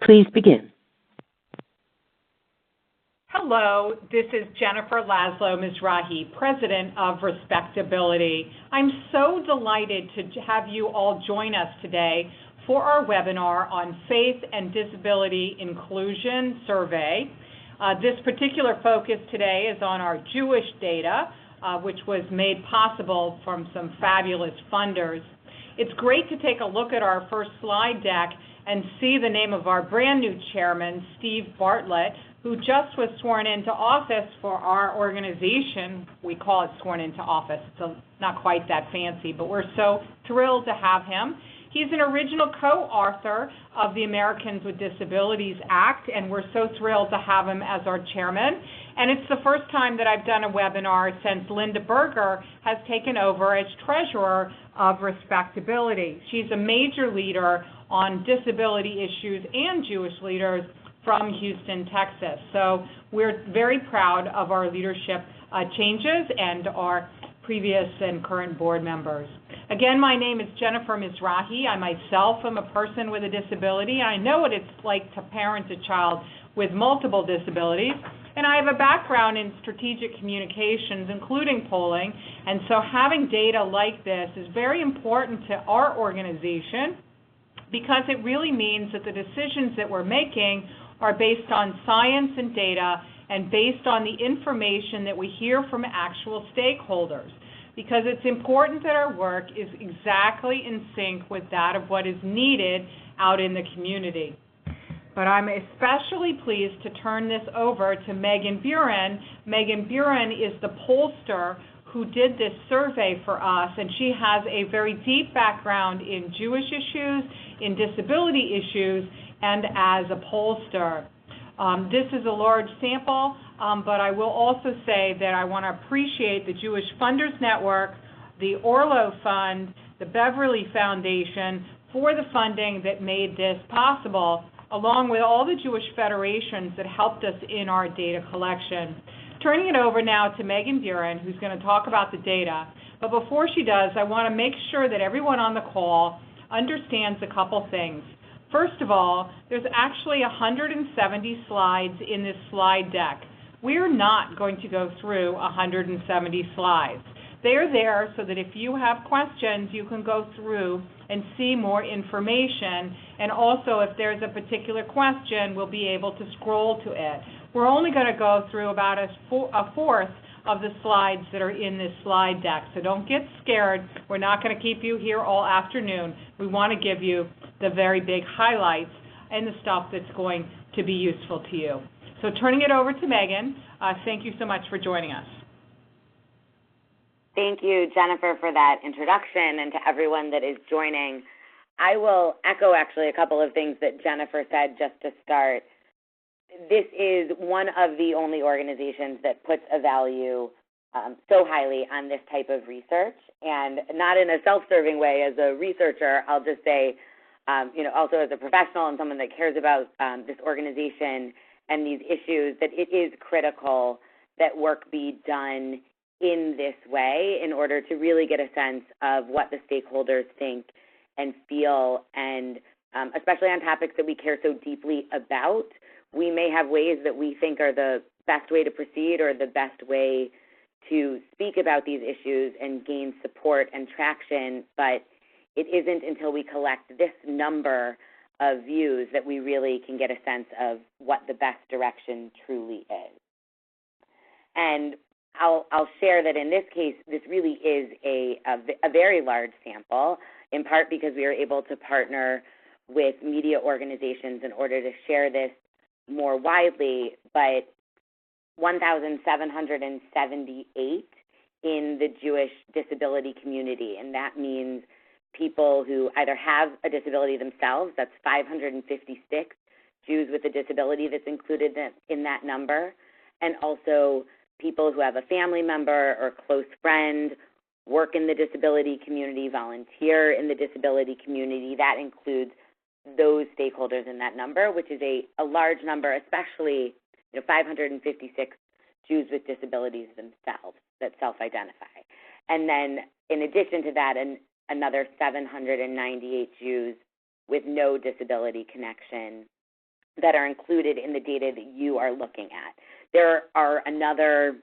Please begin. Hello, this is Jennifer Laszlo Mizrahi, President of RespectAbility. I'm so delighted to have you all join us today for our webinar on Faith and Disability Inclusion Survey. This particular focus today is on our Jewish data, which was made possible from some fabulous funders. It's great to take a look at our first slide deck and see the name of our brand new chairman, Steve Bartlett, who just was sworn into office for our organization. We call it sworn into office. It's not quite that fancy, but we're so thrilled to have him. He's an original co-author of the Americans with Disabilities Act, and we're so thrilled to have him as our chairman. And it's the first time that I've done a webinar since Linda Berger has taken over as treasurer of RespectAbility. She's a major leader on disability issues and Jewish leaders from Houston, Texas. So we're very proud of our leadership changes and our previous and current board members. Again, my name is Jennifer Mizrahi. I myself am a person with a disability. I know what it's like to parent a child with multiple disabilities, and I have a background in strategic communications, including polling, and so having data like this is very important to our organization because it really means that the decisions that we're making are based on science and data and based on the information that we hear from actual stakeholders, because it's important that our work is exactly in sync with that of what is needed out in the community. But I'm especially pleased to turn this over to Meaghan Buren. Meaghan Buren is the pollster who did this survey for us, and she has a very deep background in Jewish issues, in disability issues, and as a pollster. This is a large sample, but I will also say that I want to appreciate the Jewish Funders Network, the Orlo Fund, the Beverly Foundation for the funding that made this possible, along with all the Jewish federations that helped us in our data collection. Turning it over now to Meaghan Buren, who's going to talk about the data. But before she does, I want to make sure that everyone on the call understands a couple things. First of all, there's actually 170 slides in this slide deck. We're not going to go through 170 slides. They are there so that if you have questions, you can go through and see more information. And also, if there's a particular question, we'll be able to scroll to it. We're only going to go through about a fourth of the slides that are in this slide deck. So don't get scared. We're not going to keep you here all afternoon. We want to give you the very big highlights and the stuff that's going to be useful to you. So turning it over to Meaghan, thank you so much for joining us. Thank you, Jennifer, for that introduction, and to everyone that is joining. I will echo actually a couple of things that Jennifer said just to start. This is one of the only organizations that puts a value so highly on this type of research, and not in a self-serving way. As a researcher, I'll just say, also as a professional and someone that cares about this organization and these issues, that it is critical that work be done in this way in order to really get a sense of what the stakeholders think and feel, and especially on topics that we care so deeply about. We may have ways that we think are the best way to proceed or the best way to speak about these issues and gain support and traction, but it isn't until we collect this number of views that we really can get a sense of what the best direction truly is. And I'll share that in this case, this really is a very large sample, in part because we are able to partner with media organizations in order to share this more widely, but 1,778 in the Jewish disability community, and that means people who either have a disability themselves, that's 556 Jews with a disability that's included in that number, and also people who have a family member or close friend, work in the disability community, volunteer in the disability community. That includes those stakeholders in that number, which is a large number, especially 556 Jews with disabilities themselves that self-identify. And then in addition to that, another 798 Jews with no disability connection that are included in the data that you are looking at. There are another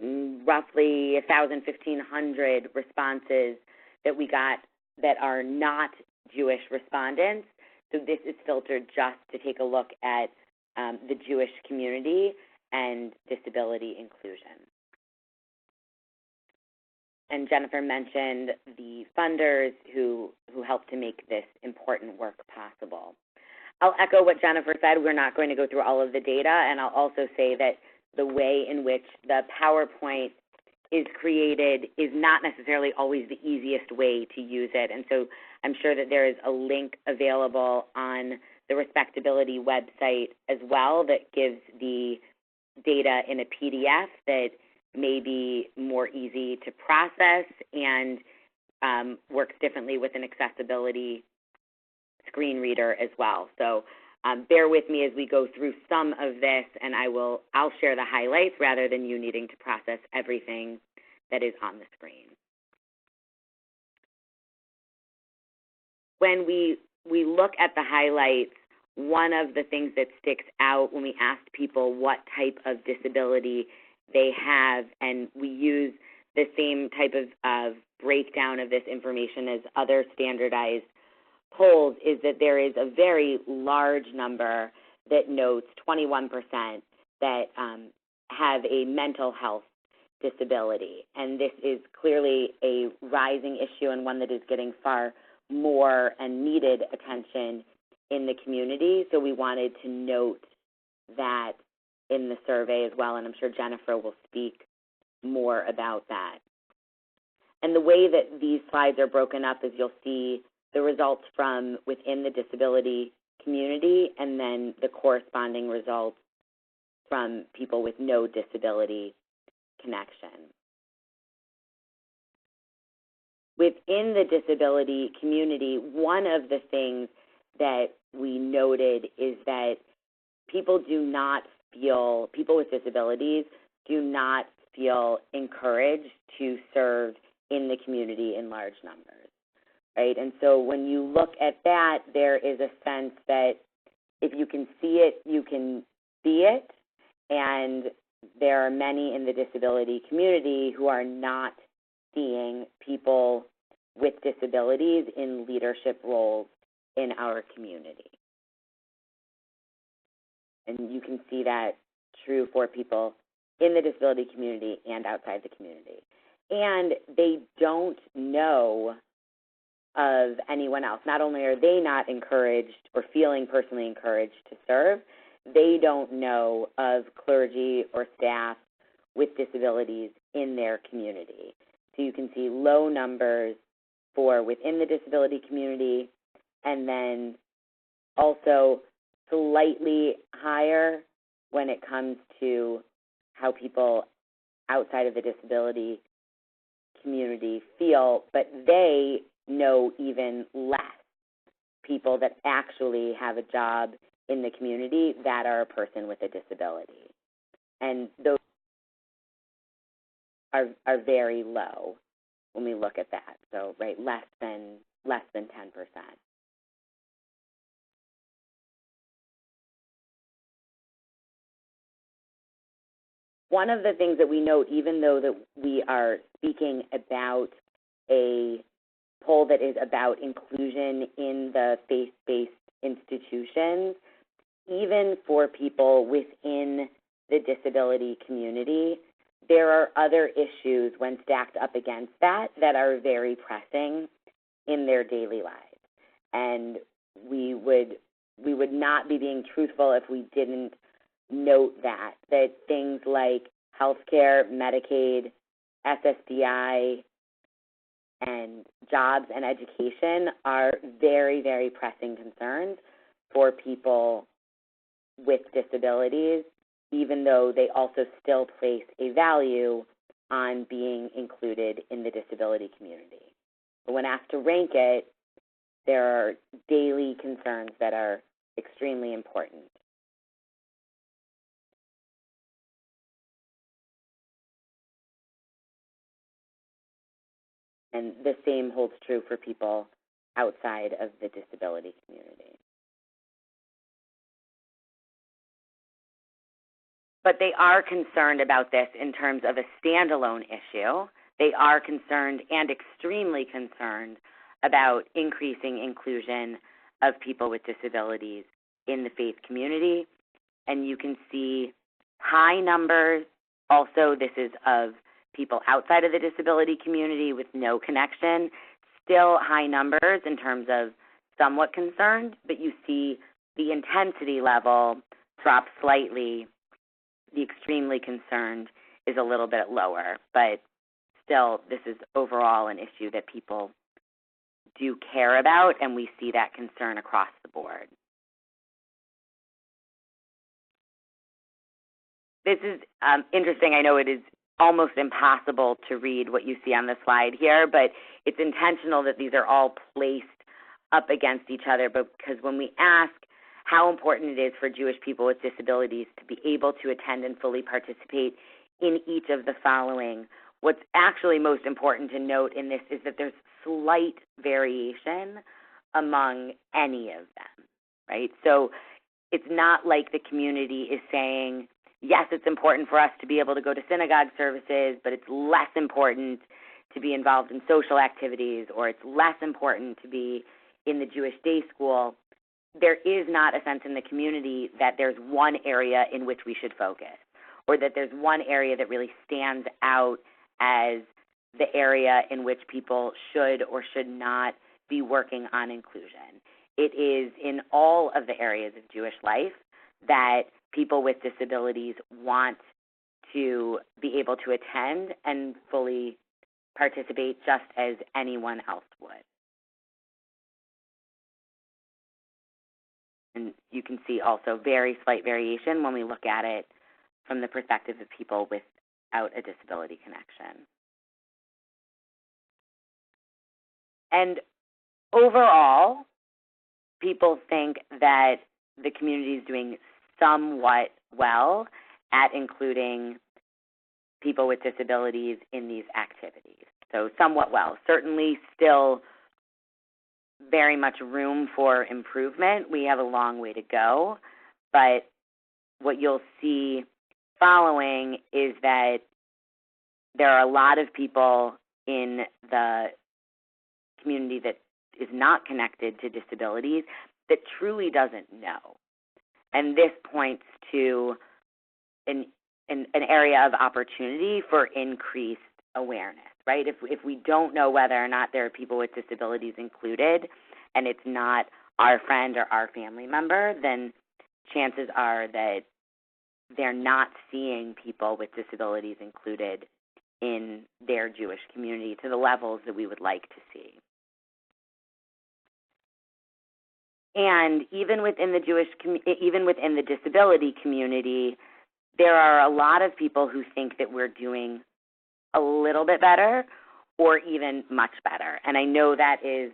roughly 1,000, 1,500 responses that we got that are not Jewish respondents. So this is filtered just to take a look at the Jewish community and disability inclusion. And Jennifer mentioned the funders who helped to make this important work possible. I'll echo what Jennifer said. We're not going to go through all of the data, and I'll also say that the way in which the PowerPoint is created is not necessarily always the easiest way to use it. And so I'm sure that there is a link available on the RespectAbility website as well that gives the data in a PDF that may be more easy to process and works differently with an accessibility screen reader as well. So bear with me as we go through some of this, and I'll share the highlights rather than you needing to process everything that is on the screen. When we look at the highlights, one of the things that sticks out when we asked people what type of disability they have, and we use the same type of breakdown of this information as other standardized polls, is that there is a very large number that notes 21% that have a mental health disability. And this is clearly a rising issue and one that is getting far more and needed attention in the community. So we wanted to note that in the survey as well, and I'm sure Jennifer will speak more about that. And the way that these slides are broken up is you'll see the results from within the disability community and then the corresponding results from people with no disability connection. Within the disability community, one of the things that we noted is that people with disabilities do not feel encouraged to serve in the community in large numbers, right? And so when you look at that, there is a sense that if you can see it, you can be it, and there are many in the disability community who are not seeing people with disabilities in leadership roles in our community. And you can see that true for people in the disability community and outside the community. And they don't know of anyone else. Not only are they not encouraged or feeling personally encouraged to serve, they don't know of clergy or staff with disabilities in their community. So you can see low numbers for within the disability community, and then also slightly higher when it comes to how people outside of the disability community feel, but they know even less people that actually have a job in the community that are a person with a disability. And those are very low when we look at that. So, right, less than 10%. One of the things that we note, even though that we are speaking about a poll that is about inclusion in the faith-based institutions, even for people within the disability community, there are other issues when stacked up against that are very pressing in their daily lives. And we would not be being truthful if we didn't note that things like healthcare, Medicaid, SSDI, and jobs and education are very, very pressing concerns for people with disabilities, even though they also still place a value on being included in the disability community. But when asked to rank it, there are daily concerns that are extremely important. And the same holds true for people outside of the disability community. but they are concerned about this in terms of a standalone issue. They are concerned and extremely concerned about increasing inclusion of people with disabilities in the faith community. And you can see high numbers. Also, this is of people outside of the disability community with no connection. Still high numbers in terms of somewhat concerned, but you see the intensity level drop slightly. The extremely concerned is a little bit lower, but still this is overall an issue that people do care about, and we see that concern across the board. This is interesting. I know it is almost impossible to read what you see on the slide here, but it's intentional that these are all placed up against each other, because when we ask how important it is for Jewish people with disabilities to be able to attend and fully participate in each of the following, what's actually most important to note in this is that there's slight variation among any of them, right? So it's not like the community is saying, yes, it's important for us to be able to go to synagogue services, but it's less important to be involved in social activities, or it's less important to be in the Jewish day school. There is not a sense in the community that there's one area in which we should focus, or that there's one area that really stands out as the area in which people should or should not be working on inclusion. It is in all of the areas of Jewish life that people with disabilities want to be able to attend and fully participate just as anyone else would. And you can see also very slight variation when we look at it from the perspective of people without a disability connection. And overall, people think that the community is doing somewhat well at including people with disabilities in these activities. So somewhat well. Certainly still very much room for improvement. We have a long way to go, but what you'll see following is that there are a lot of people in the community that is not connected to disabilities that truly doesn't know. And this points to an area of opportunity for increased awareness, right? If we don't know whether or not there are people with disabilities included, and it's not our friend or our family member, then chances are that they're not seeing people with disabilities included in their Jewish community to the levels that we would like to see. And even within the disability community, there are a lot of people who think that we're doing a little bit better or even much better. And I know that is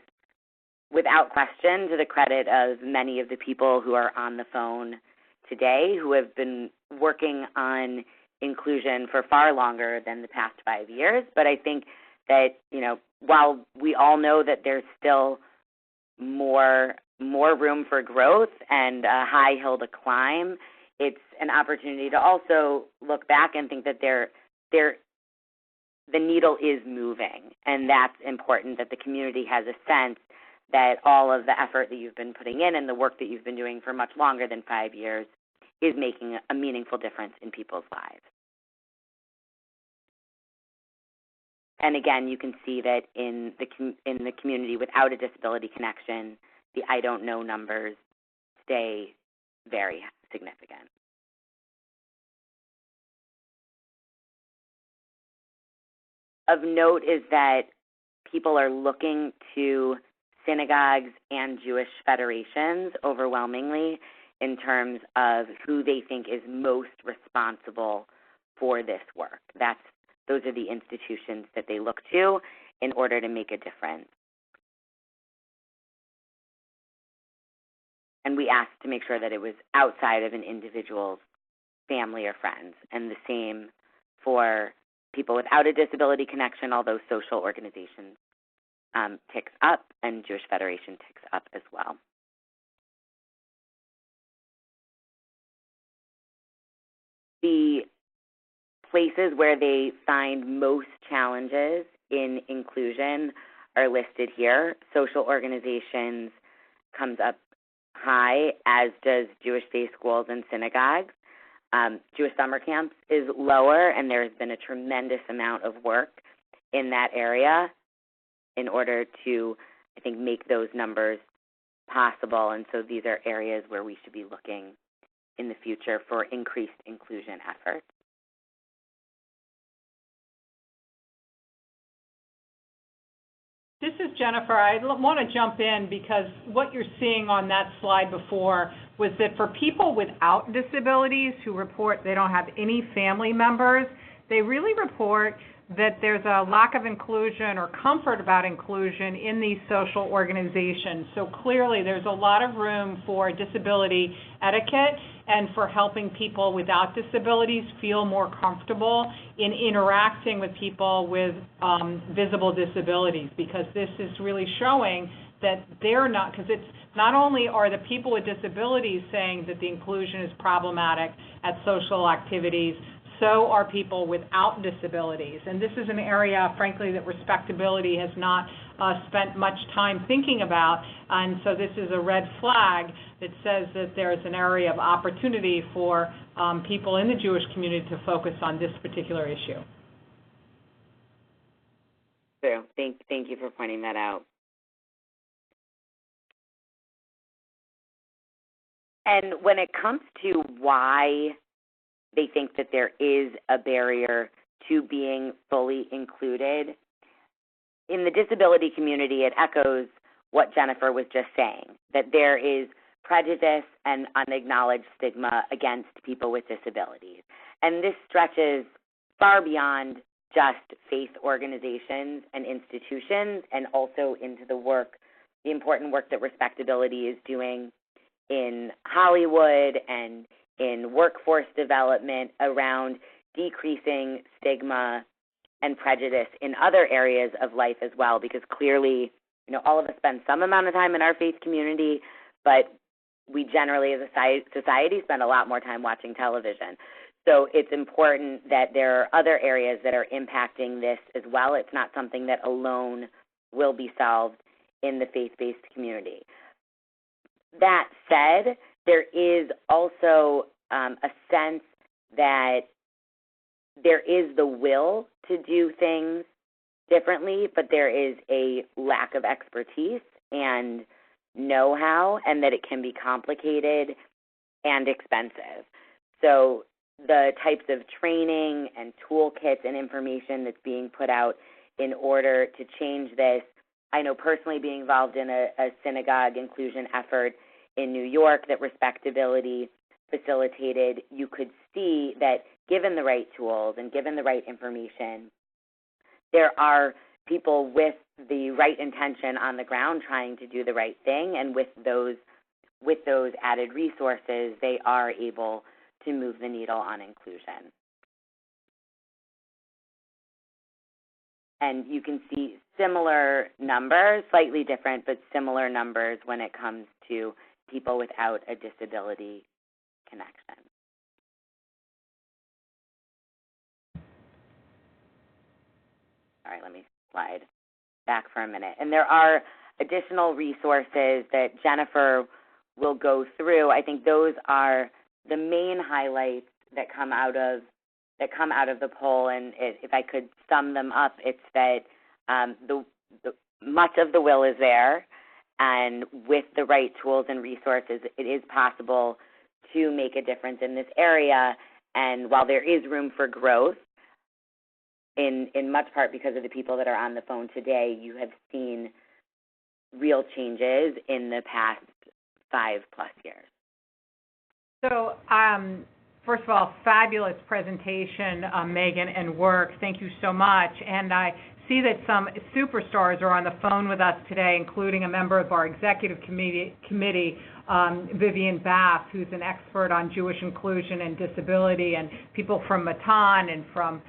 without question to the credit of many of the people who are on the phone today who have been working on inclusion for far longer than the past 5 years. But I think that, while we all know that there's still more room for growth and a high hill to climb, it's an opportunity to also look back and think that the needle is moving, and that's important, that the community has a sense that all of the effort that you've been putting in and the work that you've been doing for much longer than 5 years is making a meaningful difference in people's lives. And again, you can see that in the community without a disability connection, the I don't know numbers stay very significant. Of note is that people are looking to synagogues and Jewish federations overwhelmingly in terms of who they think is most responsible for this work. Those are the institutions that they look to in order to make a difference. And we asked to make sure that it was outside of an individual's family or friends, and the same for people without a disability connection, although social organizations ticks up and Jewish Federation ticks up as well. The places where they find most challenges in inclusion are listed here. Social organizations comes up high, as does Jewish day schools and synagogues. Jewish summer camps is lower, and there's been a tremendous amount of work in that area in order to, I think, make those numbers possible. And so these are areas where we should be looking in the future for increased inclusion efforts. This is Jennifer. I want to jump in because what you're seeing on that slide before was that for people without disabilities who report they don't have any family members, they really report that there's a lack of inclusion or comfort about inclusion in these social organizations. So clearly there's a lot of room for disability etiquette and for helping people without disabilities feel more comfortable in interacting with people with visible disabilities, because this is really showing that they're not, because it's not only are the people with disabilities saying that the inclusion is problematic at social activities, so are people without disabilities. And this is an area, frankly, that Respectability has not spent much time thinking about. And so this is a red flag that says that there's an area of opportunity for people in the Jewish community to focus on this particular issue. So thank you for pointing that out. And when it comes to why they think that there is a barrier to being fully included, in the disability community, it echoes what Jennifer was just saying, that there is prejudice and unacknowledged stigma against people with disabilities. And this stretches far beyond just faith organizations and institutions, and also into the work, the important work that Respectability is doing in Hollywood and in workforce development around decreasing stigma and prejudice in other areas of life as well, because clearly, all of us spend some amount of time in our faith community, but we generally as a society spend a lot more time watching television. So it's important that there are other areas that are impacting this as well. It's not something that alone will be solved in the faith-based community. That said, there is also a sense that there is the will to do things differently, but there is a lack of expertise and know-how, and that it can be complicated and expensive. So the types of training and toolkits and information that's being put out in order to change this, I know personally being involved in a synagogue inclusion effort in New York that Respectability facilitated, you could see that given the right tools and given the right information, there are people with the right intention on the ground trying to do the right thing, and with those added resources, they are able to move the needle on inclusion. And you can see similar numbers, slightly different, but similar numbers when it comes to people without a disability connection. All right, let me slide back for a minute. And there are additional resources that Jennifer will go through. I think those are the main highlights that come out of the poll. And if I could sum them up, it's that much of the will is there, and with the right tools and resources, it is possible to make a difference in this area. And while there is room for growth, in much part because of the people that are on the phone today, you have seen real changes in the past 5+ years. So, first of all, fabulous presentation, Meaghan, and work. Thank you so much. And I see that some superstars are on the phone with us today, including a member of our executive committee, Vivian Bass, who's an expert on Jewish inclusion and disability, and people from Matan and from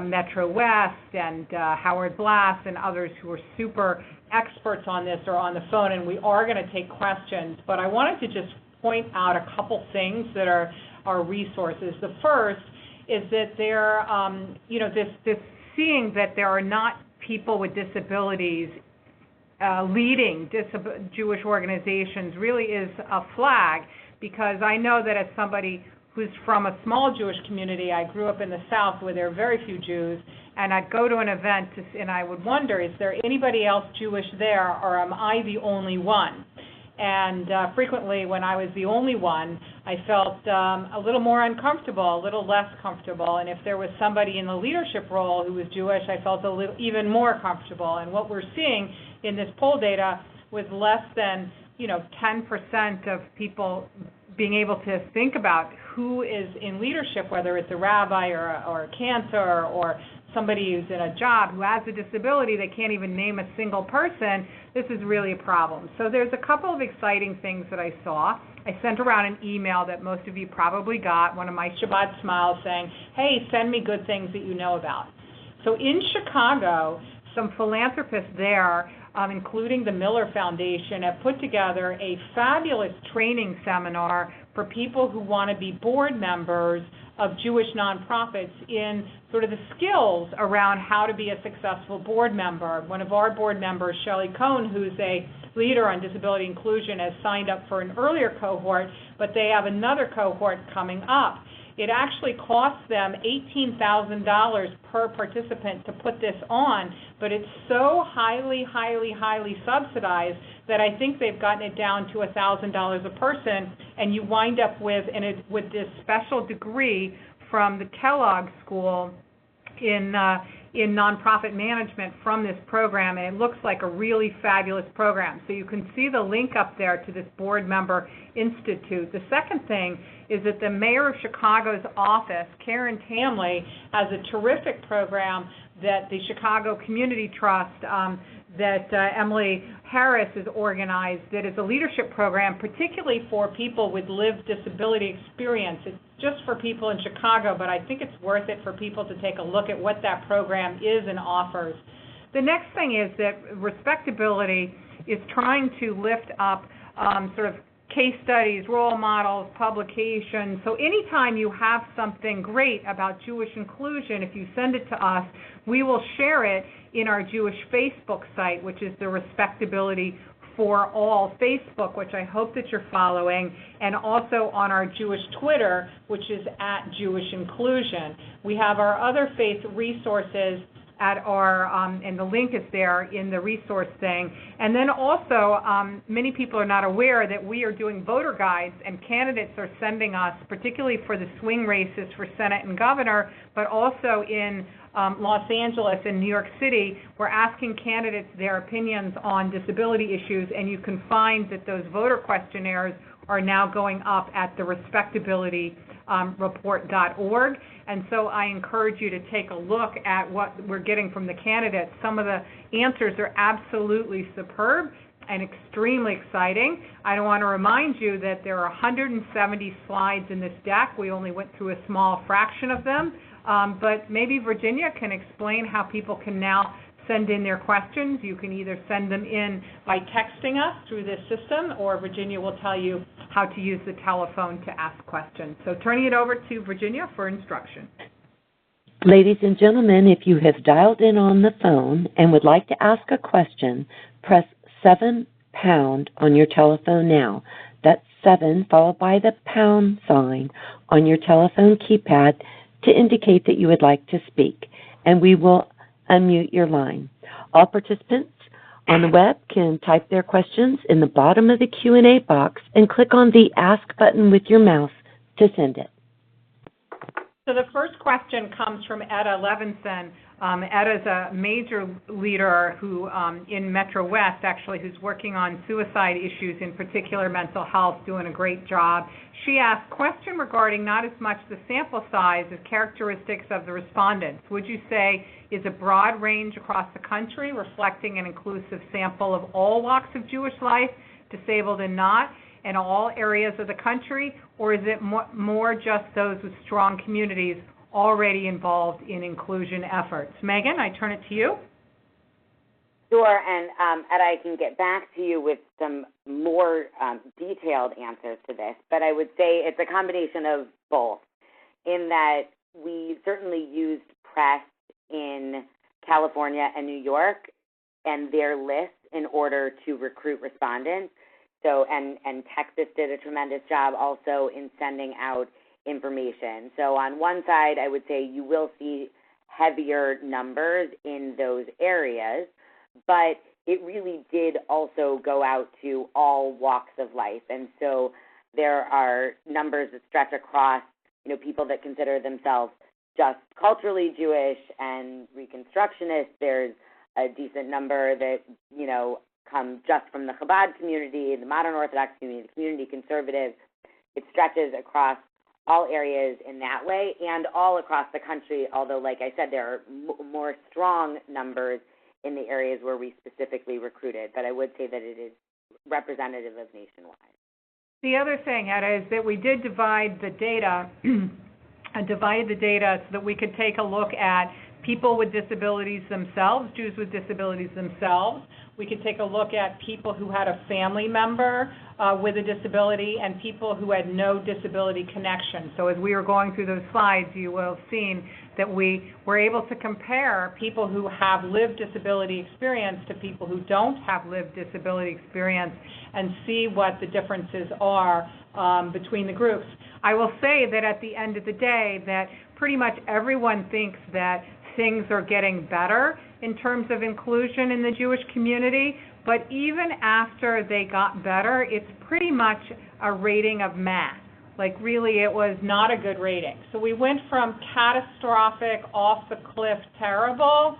Metro West and Howard Blass and others who are super experts on this are on the phone, and we are going to take questions. But I wanted to just point out a couple things that are resources. The first is that they're, this seeing that there are not people with disabilities leading Jewish organizations really is a flag, because I know that as somebody who's from a small Jewish community, I grew up in the South where there are very few Jews, and I'd go to an event and I would wonder, is there anybody else Jewish there, or am I the only one? And frequently when I was the only one, I felt a little more uncomfortable, a little less comfortable. And if there was somebody in the leadership role who was Jewish, I felt even more comfortable. And what we're seeing in this poll data was less than 10% of people being able to think about who is in leadership, whether it's a rabbi or a cantor or somebody who's in a job who has a disability, they can't even name a single person. This is really a problem. So there's a couple of exciting things that I saw. I sent around an email that most of you probably got, one of my Shabbat smiles saying, hey, send me good things that you know about. So in Chicago, some philanthropists there, including the Miller Foundation, have put together a fabulous training seminar for people who want to be board members of Jewish nonprofits in sort of the skills around how to be a successful board member. One of our board members, Shelley Cohn, who's a leader on disability inclusion, has signed up for an earlier cohort, but they have another cohort coming up. It actually costs them $18,000 per participant to put this on, but it's so highly subsidized that I think they've gotten it down to $1,000 a person, and you wind up with this special degree from the Kellogg School in nonprofit management from this program, and it looks like a really fabulous program. So you can see the link up there to this board member institute. The second thing is that the mayor of Chicago's office, Karen Tamley, has a terrific program that the Chicago Community Trust that Emily Harris has organized, that is a leadership program particularly for people with lived disability experience. It's just for people in Chicago, but I think it's worth it for people to take a look at what that program is and offers. The next thing is that RespectAbility is trying to lift up sort of case studies, role models, publications. So anytime you have something great about Jewish inclusion, if you send it to us, we will share it in our Jewish Facebook site, which is the RespectAbility for All Facebook, which I hope that you're following, and also on our Jewish Twitter, which is @JewishInclusion. We have our other faith resources at our, and the link is there in the resource thing. And then also, many people are not aware that we are doing voter guides, and candidates are sending us, particularly for the swing races for Senate and governor, but also in Los Angeles and New York City, we're asking candidates their opinions on disability issues, and you can find that those voter questionnaires are now going up at the respectabilityreport.org. And so I encourage you to take a look at what we're getting from the candidates. Some of the answers are absolutely superb and extremely exciting. I want to remind you that there are 170 slides in this deck. We only went through a small fraction of them. But maybe Virginia can explain how people can now send in their questions. You can either send them in by texting us through this system, or Virginia will tell you how to use the telephone to ask questions. So turning it over to Virginia for instruction. Ladies and gentlemen, if you have dialed in on the phone and would like to ask a question, press 7# on your telephone now. That's 7 followed by the pound sign on your telephone keypad to indicate that you would like to speak, and we will unmute your line. All participants on the web can type their questions in the bottom of the Q&A box and click on the Ask button with your mouse to send it. So the first question comes from Etta Levinson. Etta is a major leader who, in Metro West, actually, who's working on suicide issues, in particular mental health, doing a great job. She asked, question regarding not as much the sample size as characteristics of the respondents. Would you say is a broad range across the country, reflecting an inclusive sample of all walks of Jewish life, disabled and not, in all areas of the country, or is it more just those with strong communities already involved in inclusion efforts? Meaghan, I turn it to you. Sure, and Ed, I can get back to you with some more detailed answers to this, but I would say it's a combination of both, in that we certainly used press in California and New York and their lists in order to recruit respondents. So, and Texas did a tremendous job also in sending out information. So on one side, I would say you will see heavier numbers in those areas, but it really did also go out to all walks of life. And so there are numbers that stretch across, people that consider themselves just culturally Jewish and Reconstructionists. There's a decent number that, come just from the Chabad community, the modern Orthodox community, the community conservative. It stretches across all areas in that way and all across the country, although, like I said, there are more strong numbers in the areas where we specifically recruited. But I would say that it is representative of nationwide. The other thing, Etta, is that we did divide the data so that we could take a look at people with disabilities themselves, Jews with disabilities themselves. We could take a look at people who had a family member with a disability and people who had no disability connection. So as we were going through those slides, you will have seen that we were able to compare people who have lived disability experience to people who don't have lived disability experience and see what the differences are between the groups. I will say that at the end of the day that pretty much everyone thinks that things are getting better in terms of inclusion in the Jewish community, but even after they got better, it's pretty much a rating of math. Like really it was not a good rating. So we went from catastrophic, off the cliff, terrible,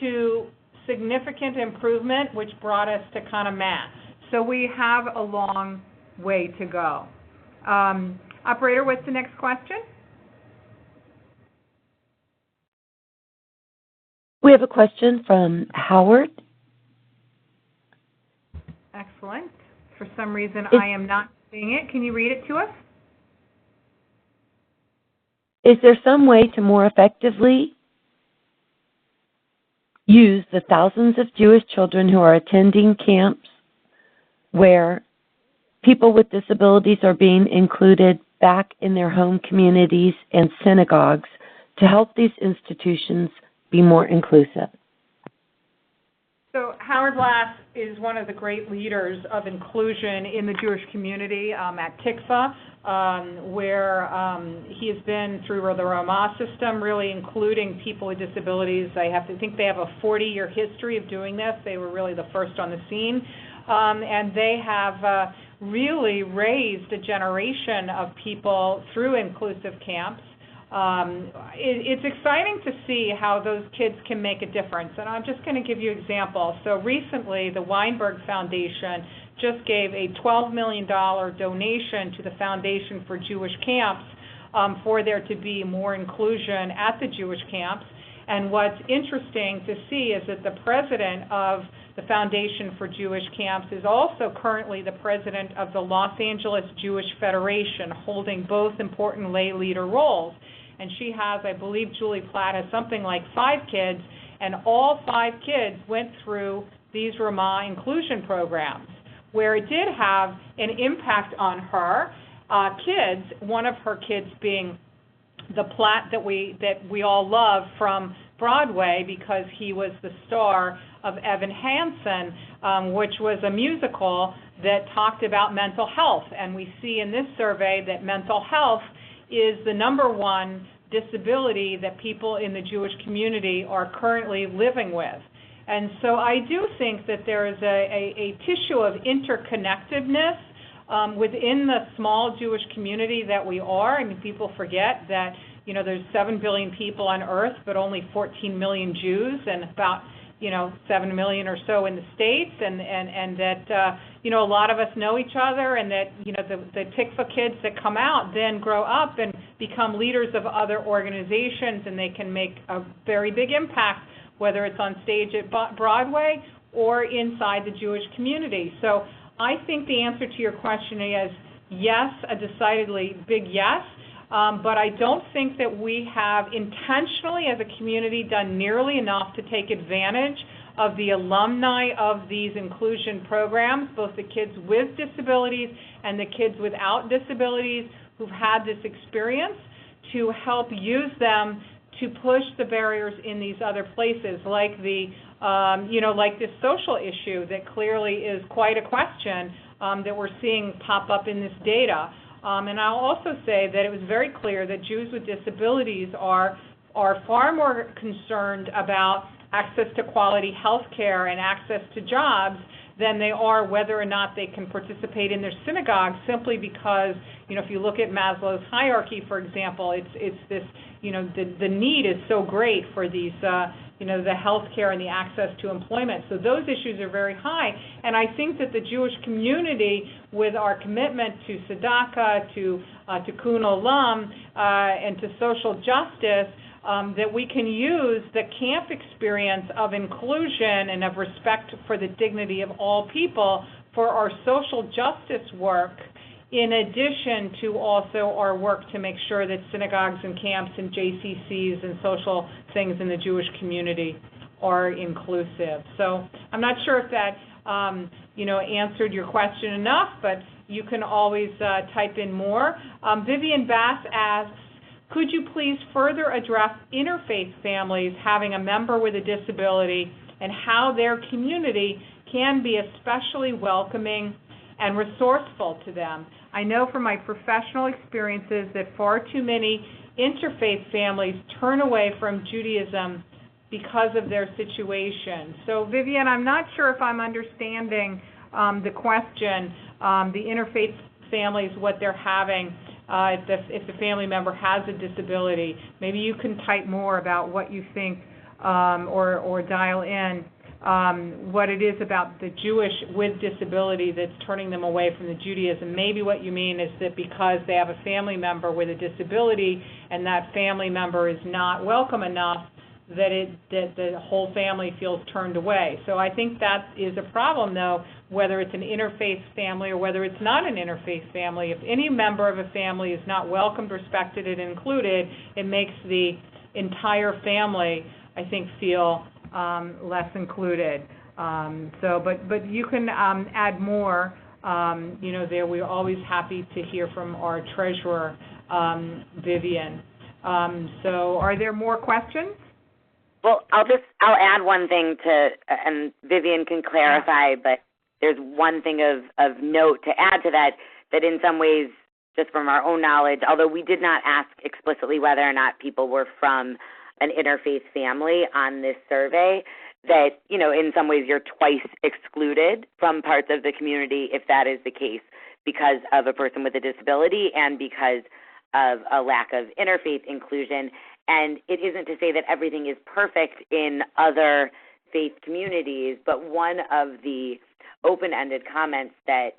to significant improvement, which brought us to kind of math. So we have a long way to go. Operator, what's the next question? We have a question from Howard. Excellent. For some reason, I am not seeing it. Can you read it to us? Is there some way to more effectively use the thousands of Jewish children who are attending camps where people with disabilities are being included back in their home communities and synagogues to help these institutions be more inclusive? So Howard Lass is one of the great leaders of inclusion in the Jewish community at Tikva, where he has been through the Ramah system, really including people with disabilities. I think they have a 40-year history of doing this. They were really the first on the scene. And they have really raised a generation of people through inclusive camps. It's exciting to see how those kids can make a difference. And I'm just going to give you an example. So recently, the Weinberg Foundation just gave a $12 million donation to the Foundation for Jewish Camps for there to be more inclusion at the Jewish camps. And what's interesting to see is that the president of the Foundation for Jewish Camps is also currently the president of the Los Angeles Jewish Federation, holding both important lay leader roles. And she has, I believe Julie Platt has something like 5 kids, and all 5 kids went through these Ramah inclusion programs, where it did have an impact on her kids, one of her kids being the Platt that we all love from Broadway because he was the star of Evan Hansen, which was a musical that talked about mental health. And we see in this survey that mental health is the #1 disability that people in the Jewish community are currently living with. And so I do think that there is a tissue of interconnectedness within the small Jewish community that we are. I mean, people forget that, there's 7 billion people on Earth, but only 14 million Jews and about 7 million or so in the States, and that, a lot of us know each other, and that, the Tikva kids that come out then grow up and become leaders of other organizations, and they can make a very big impact, whether it's on stage at Broadway or inside the Jewish community. So I think the answer to your question is yes, a decidedly big yes. But I don't think that we have intentionally as a community done nearly enough to take advantage of the alumni of these inclusion programs, both the kids with disabilities and the kids without disabilities who've had this experience, to help use them to push the barriers in these other places, like the, like this social issue that clearly is quite a question that we're seeing pop up in this data. And I'll also say that it was very clear that Jews with disabilities are far more concerned about access to quality health care and access to jobs than they are whether or not they can participate in their synagogue, simply because, if you look at Maslow's hierarchy, for example, it's this, the need is so great for these, the health care and the access to employment. So those issues are very high. And I think that the Jewish community, with our commitment to tzedakah, to tikkun olam, and to social justice, that we can use the camp experience of inclusion and of respect for the dignity of all people for our social justice work, in addition to also our work to make sure that synagogues and camps and JCCs and social things in the Jewish community are inclusive. So I'm not sure if that answered your question enough, but you can always type in more. Vivian Bass asks, could you please further address interfaith families having a member with a disability and how their community can be especially welcoming and resourceful to them? I know from my professional experiences that far too many interfaith families turn away from Judaism because of their situation. So, Vivian, I'm not sure if I'm understanding the question, the interfaith families, what they're having. If the family member has a disability, maybe you can type more about what you think or dial in what it is about the Jewish with disability that's turning them away from the Judaism. Maybe what you mean is that because they have a family member with a disability and that family member is not welcome enough, that the whole family feels turned away. So I think that is a problem, though, whether it's an interfaith family or whether it's not an interfaith family. If any member of a family is not welcomed, respected, and included, it makes the entire family, I think, feel less included. But you can add more. There we're always happy to hear from our treasurer, Vivian. So are there more questions? Well, I'll add one thing and Vivian can clarify, but there's one thing of note to add to that in some ways, just from our own knowledge, although we did not ask explicitly whether or not people were from an interfaith family on this survey, that, in some ways you're twice excluded from parts of the community if that is the case, because of a person with a disability and because of a lack of interfaith inclusion. And it isn't to say that everything is perfect in other faith communities, but one of the open-ended comments that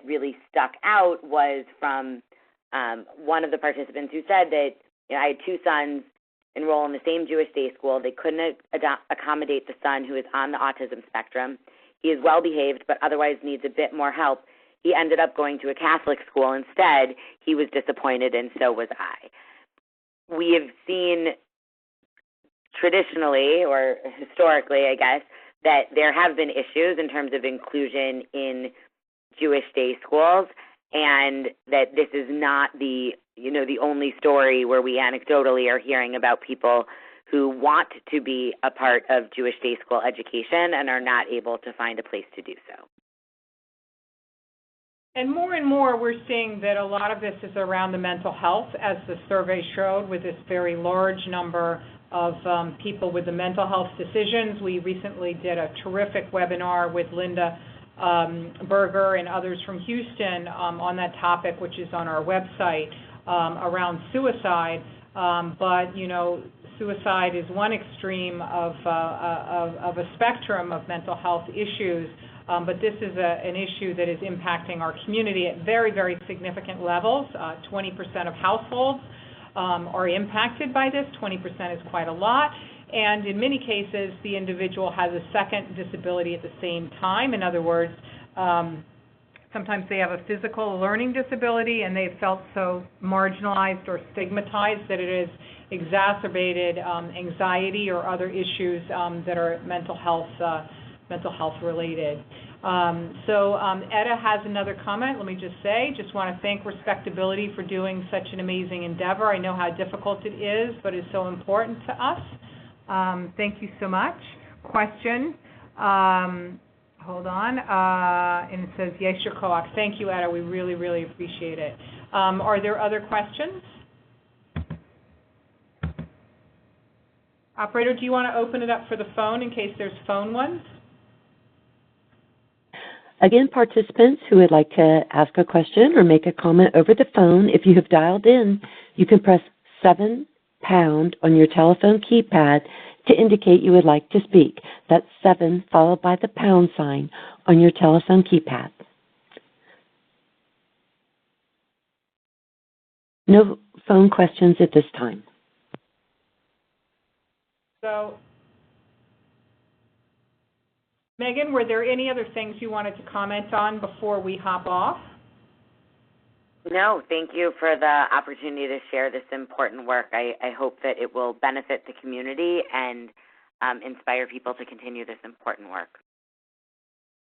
really stuck out was from one of the participants who said that, I had two sons enroll in the same Jewish day school. They couldn't accommodate the son who is on the autism spectrum. He is well-behaved, but otherwise needs a bit more help. He ended up going to a Catholic school instead. He was disappointed, and so was I. We have seen traditionally, or historically, I guess, that there have been issues in terms of inclusion in Jewish day schools, and that this is not the only story where we anecdotally are hearing about people who want to be a part of Jewish day school education and are not able to find a place to do so. And more we're seeing that a lot of this is around the mental health, as the survey showed, with this very large number of people with the mental health decisions. We recently did a terrific webinar with Linda Berger and others from Houston on that topic, which is on our website, around suicide. But suicide is one extreme of a spectrum of mental health issues. But this is an issue that is impacting our community at very, very significant levels. 20% of households are impacted by this. 20% is quite a lot. And in many cases, the individual has a second disability at the same time. In other words, sometimes they have a physical learning disability and they've felt so marginalized or stigmatized that it has exacerbated anxiety or other issues that are mental health related. Etta has another comment. Let me just say, just want to thank Respectability for doing such an amazing endeavor. I know how difficult it is, but it's so important to us. Thank you so much. Question. Hold on. And it says, yes, you're co-op. Thank you, Etta. We really, really appreciate it. Are there other questions? Operator, do you want to open it up for the phone in case there's phone ones? Again, participants who would like to ask a question or make a comment over the phone, if you have dialed in, you can press 7# on your telephone keypad to indicate you would like to speak. That's 7 followed by the pound sign on your telephone keypad. No phone questions at this time. So, Meaghan, were there any other things you wanted to comment on before we hop off? No, thank you for the opportunity to share this important work. I hope that it will benefit the community and inspire people to continue this important work.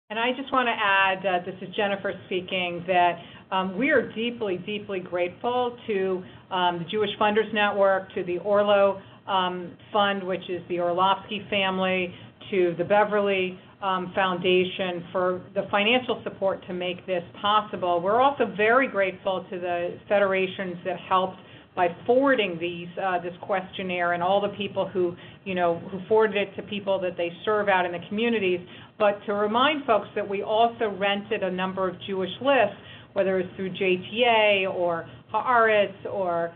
And I just want to add, this is Jennifer speaking, that we are deeply, deeply grateful to the Jewish Funders Network, to the Orlo Fund, which is the Orlovsky family, to the Beverly Foundation for the financial support to make this possible. We're also very grateful to the federations that helped by forwarding this questionnaire, and all the people who forwarded it to people that they serve out in the communities. But to remind folks that we also rented a number of Jewish lists, whether it's through JTA or Haaretz or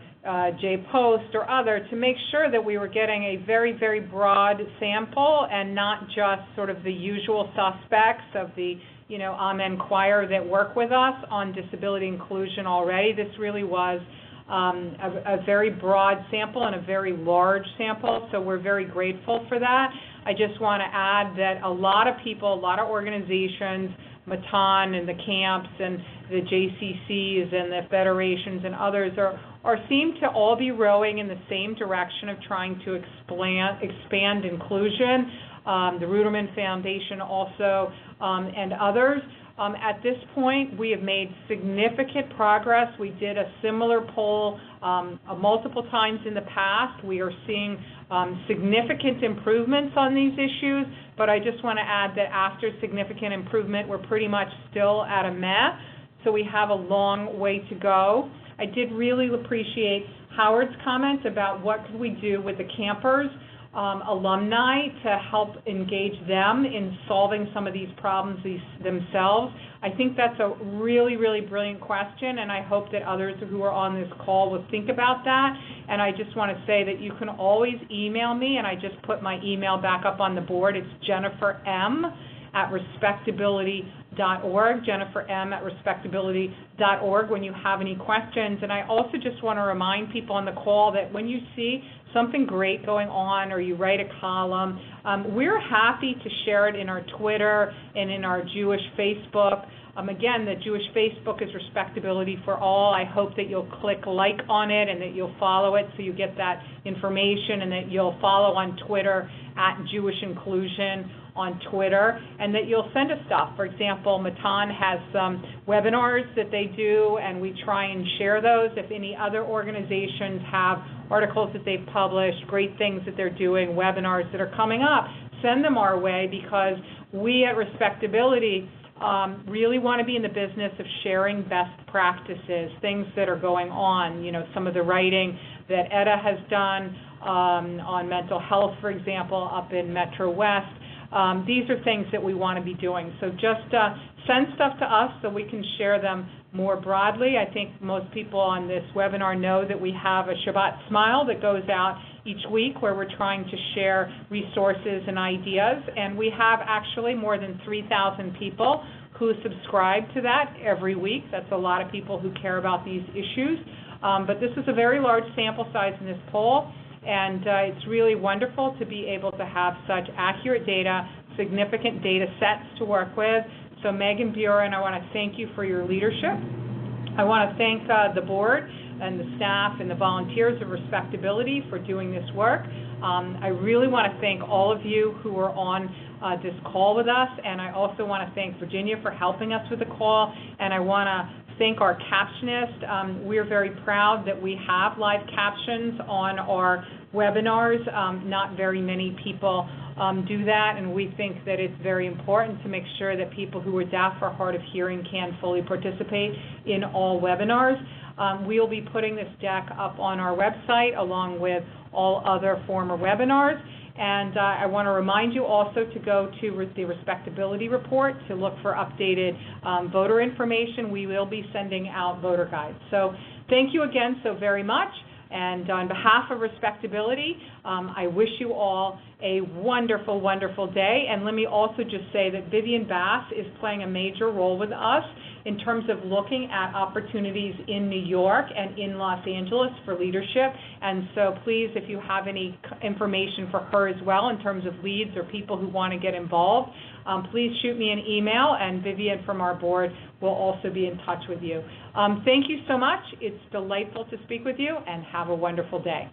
J-Post or other, to make sure that we were getting a very, very broad sample and not just sort of the usual suspects of the Amen choir that work with us on disability inclusion already. This really was a very broad sample and a very large sample, so we're very grateful for that. I just want to add that a lot of people, a lot of organizations, Matan and the camps and the JCCs and the federations and others seem to all be rowing in the same direction of trying to expand inclusion. The Ruderman Foundation also, and others. At this point, we have made significant progress. We did a similar poll multiple times in the past. We are seeing significant improvements on these issues, but I just want to add that after significant improvement, we're pretty much still at a meh, so we have a long way to go. I did really appreciate Howard's comments about what could we do with the campers, alumni, to help engage them in solving some of these problems themselves. I think that's a really, really brilliant question, and I hope that others who are on this call will think about that. And I just want to say that you can always email me, and I just put my email back up on the board. It's jenniferm@respectability.org, jenniferm@respectability.org, when you have any questions. And I also just want to remind people on the call that when you see something great going on or you write a column, we're happy to share it in our Twitter and in our Jewish Facebook. Again, the Jewish Facebook is Respectability for All. I hope that you'll click like on it and that you'll follow it so you get that information, and that you'll follow on Twitter @Jewish Inclusion on Twitter, and that you'll send us stuff. For example, Matan has some webinars that they do, and we try and share those. If any other organizations have articles that they've published, great things that they're doing, webinars that are coming up, send them our way, because we at Respectability really want to be in the business of sharing best practices, things that are going on. Some of the writing that Etta has done on mental health, for example, up in Metro West. These are things that we want to be doing. So just send stuff to us so we can share them more broadly. I think most people on this webinar know that we have a Shabbat Smile that goes out each week where we're trying to share resources and ideas. And we have actually more than 3,000 people who subscribe to that every week. That's a lot of people who care about these issues. But this is a very large sample size in this poll. And it's really wonderful to be able to have such accurate data, significant data sets to work with. So Meaghan Buren, I want to thank you for your leadership. I want to thank the board and the staff and the volunteers of Respectability for doing this work. I really want to thank all of you who are on this call with us, and I also want to thank Virginia for helping us with the call, and I want to thank our captionist. We're very proud that we have live captions on our webinars. Not very many people do that, and we think that it's very important to make sure that people who are deaf or hard of hearing can fully participate in all webinars. We'll be putting this deck up on our website along with all other former webinars. And I want to remind you also to go to the Respectability Report to look for updated voter information. We will be sending out voter guides. So thank you again so very much. And on behalf of Respectability, I wish you all a wonderful, wonderful day. And let me also just say that Vivian Bass is playing a major role with us in terms of looking at opportunities in New York and in Los Angeles for leadership. And so please, if you have any information for her as well in terms of leads or people who want to get involved, please shoot me an email, and Vivian from our board will also be in touch with you. Thank you so much. It's delightful to speak with you, and have a wonderful day.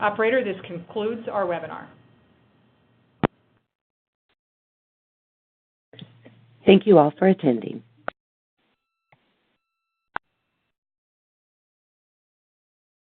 Operator, this concludes our webinar. Thank you all for attending.